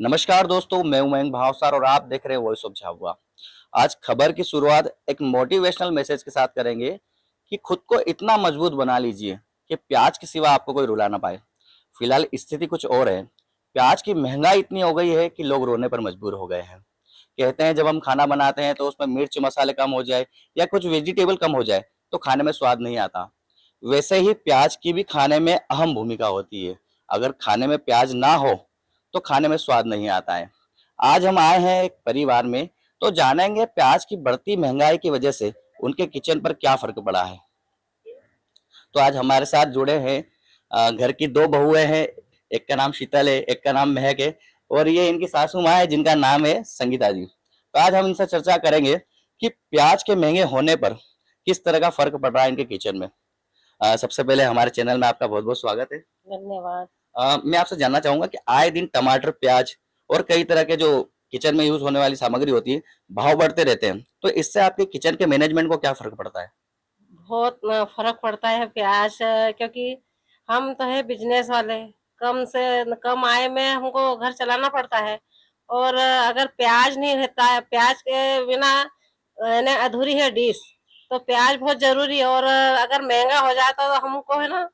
नमस्कार दोस्तों, मैं उमंग भावसार और आप देख रहे हैं वॉइस ऑफ झाबुआ। आज खबर की शुरुआत एक मोटिवेशनल मैसेज के साथ करेंगे कि खुद को इतना मजबूत बना लीजिए कि प्याज के सिवा आपको कोई रुला ना पाए। फिलहाल स्थिति कुछ और है। प्याज की महंगाई इतनी हो गई है कि लोग रोने पर मजबूर हो गए हैं। कहते हैं जब हम खाना बनाते हैं तो उसमें मिर्च मसाले कम हो जाए या कुछ वेजिटेबल कम हो जाए तो खाने में स्वाद नहीं आता। वैसे ही प्याज की भी खाने में अहम भूमिका होती है। अगर खाने में प्याज ना हो तो खाने में स्वाद नहीं आता है। आज हम आए हैं एक परिवार में, तो जानेंगे प्याज की बढ़ती महंगाई की वजह से उनके किचन पर क्या फर्क पड़ा है। तो आज हमारे साथ जुड़े हैं घर की दो बहुएं हैं। एक का नाम शीतल है, एक का नाम महक है और ये इनकी सासू माँ है जिनका नाम है संगीता जी। तो आज हम इनसे चर्चा करेंगे कि प्याज के महंगे होने पर किस तरह का फर्क पड़ रहा है इनके किचन में। सबसे पहले हमारे चैनल में आपका बहुत बहुत स्वागत है। धन्यवाद। मैं आपसे जानना चाहूंगा कि आए दिन टमाटर, प्याज और कई तरह के जो किचन में यूज होने वाली सामग्री होती है, भाव बढ़ते रहते हैं, तो इससे आपके किचन के मैनेजमेंट को क्या फर्क पड़ता है? बहुत फर्क पड़ता है प्याज क्योंकि हम तो है बिजनेस वाले, कम से कम आय में हमको घर चलाना पड़ता है। और अगर प्याज नहीं रहता है, प्याज के बिना यानी अधूरी है डिश। तो प्याज बहुत जरूरी है। और अगर महंगा हो जाता तो हमको है ना,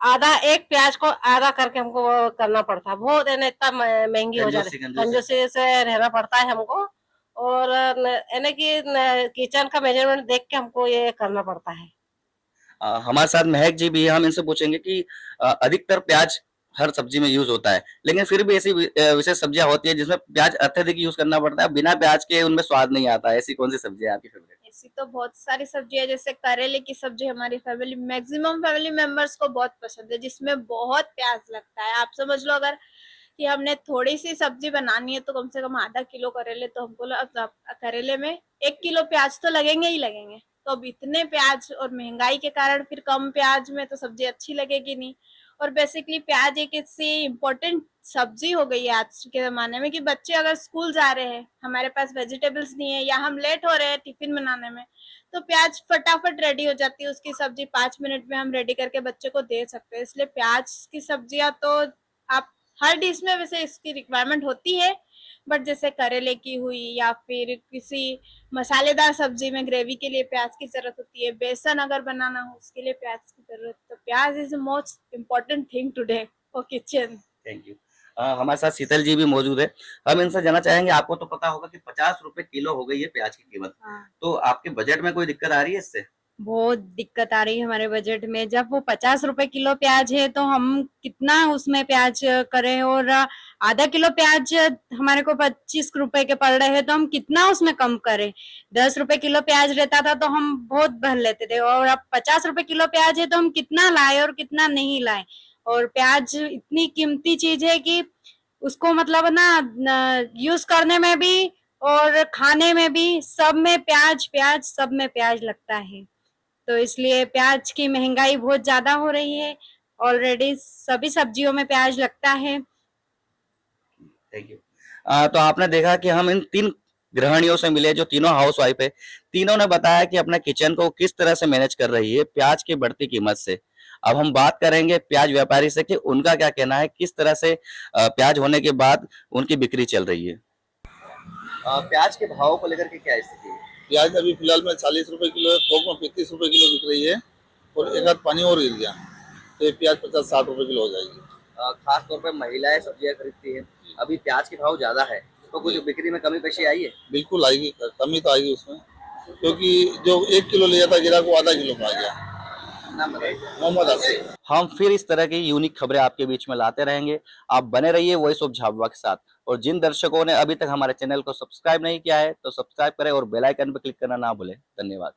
आधा एक प्याज को आधा करके हमको वो करना पड़ता है। बहुत यानी इतना महंगी हो जाती कंजूसी है, कंजूसी। कंजूसी से रहना पड़ता है हमको। और यानी कि किचन का मेजरमेंट देख के हमको ये करना पड़ता है। हमारे साथ महक जी भी है, हम इनसे पूछेंगे कि अधिकतर प्याज हर सब्जी में यूज होता है, लेकिन फिर भी ऐसी विशेष सब्जियां होती है जिसमें प्याज अत्यधिक यूज करना पड़ता है, बिना प्याज के उनमें स्वाद नहीं आता। ऐसी कौन सी सब्जी है आपकी फेवरेट? ऐसी तो बहुत सारी सब्जी है, जैसे करेले की सब्जी हमारी फैमिली मैक्सिमम फैमिली मेंबर्स को बहुत पसंद है, जिसमें बहुत प्याज लगता है। आप समझ लो अगर कि हमने थोड़ी सी सब्जी बनानी है तो कम से कम आधा किलो करेले, तो हमको करेले में 1 किलो प्याज तो लगेंगे ही लगेंगे। तो अब इतने प्याज और महंगाई के कारण फिर कम प्याज में तो सब्जी अच्छी लगेगी नहीं। और बेसिकली प्याज एक ऐसी इम्पोर्टेंट सब्जी हो गई है आज के जमाने में कि बच्चे अगर स्कूल जा रहे हैं, हमारे पास वेजिटेबल्स नहीं है या हम लेट हो रहे हैं टिफिन बनाने में, तो प्याज फटाफट रेडी हो जाती है। उसकी सब्जी 5 मिनट में हम रेडी करके बच्चे को दे सकते हैं। इसलिए प्याज की सब्जियां तो आप हर डिश में वैसे इसकी रिक्वायरमेंट होती है, बट जैसे करेले की हुई या फिर किसी मसालेदार सब्जी में ग्रेवी के लिए प्याज की जरूरत होती है, बेसन अगर बनाना हो उसके लिए प्याज की जरूरत। तो प्याज is the most important thing today for kitchen. Thank you. हमारे साथ शीतल जी भी मौजूद है। हम इनसे जानना चाहेंगे, आपको तो पता होगा कि 50 रुपए किलो हो गई है प्याज की कीमत। हाँ, तो आपके बजट में कोई दिक्कत आ रही है इससे? बहुत दिक्कत आ रही है हमारे बजट में। जब वो 50 रुपए किलो प्याज है तो हम कितना उसमें प्याज करें। और आधा किलो प्याज हमारे को 25 रुपए के पड़ रहे हैं, तो हम कितना उसमें कम करें। 10 रुपए किलो प्याज रहता था तो हम बहुत भर लेते थे, और अब 50 रुपए किलो प्याज है तो हम कितना लाए और कितना नहीं लाए। और प्याज इतनी कीमती चीज है कि उसको मतलब ना यूज करने में भी और खाने में भी, सब में प्याज प्याज, सब में प्याज लगता है। तो इसलिए प्याज की महंगाई बहुत ज्यादा हो रही है। ऑलरेडी सभी सब्जियों में प्याज लगता है। Thank you. तो आपने देखा कि हम इन तीन गृहिणियों से मिले जो तीनों हाउस वाइफ है। तीनों ने बताया कि अपने किचन को किस तरह से मैनेज कर रही है प्याज की बढ़ती कीमत से। अब हम बात करेंगे प्याज व्यापारी से कि उनका क्या कहना है, किस तरह से प्याज होने के बाद उनकी बिक्री चल रही है। प्याज के भाव को लेकर के क्या स्थिति है? प्याज अभी फिलहाल में 40 रुपए किलो है, थोक में 35 रुपए किलो बिक रही है। और एक आध पानी और गिर गया तो ये प्याज 50-60 रुपए किलो हो जाएगी। खास तौर पर महिलाएं सब्जियां खरीदती हैं। अभी प्याज के भाव ज्यादा है तो कुछ बिक्री में कमी पेशी आई है? बिल्कुल आएगी, कमी तो आएगी उसमें, क्योंकि जो 1 किलो लिया था गिरा को आधा किलो में आ गया। नाम बताइए। मोहम्मद आसिफ। हम फिर इस तरह की यूनिक खबरें आपके बीच में लाते रहेंगे। आप बने रहिए वॉइस ऑफ झाबुआ के साथ। और जिन दर्शकों ने अभी तक हमारे चैनल को सब्सक्राइब नहीं किया है तो सब्सक्राइब करें और बेल आइकन पर क्लिक करना ना भूलें। धन्यवाद।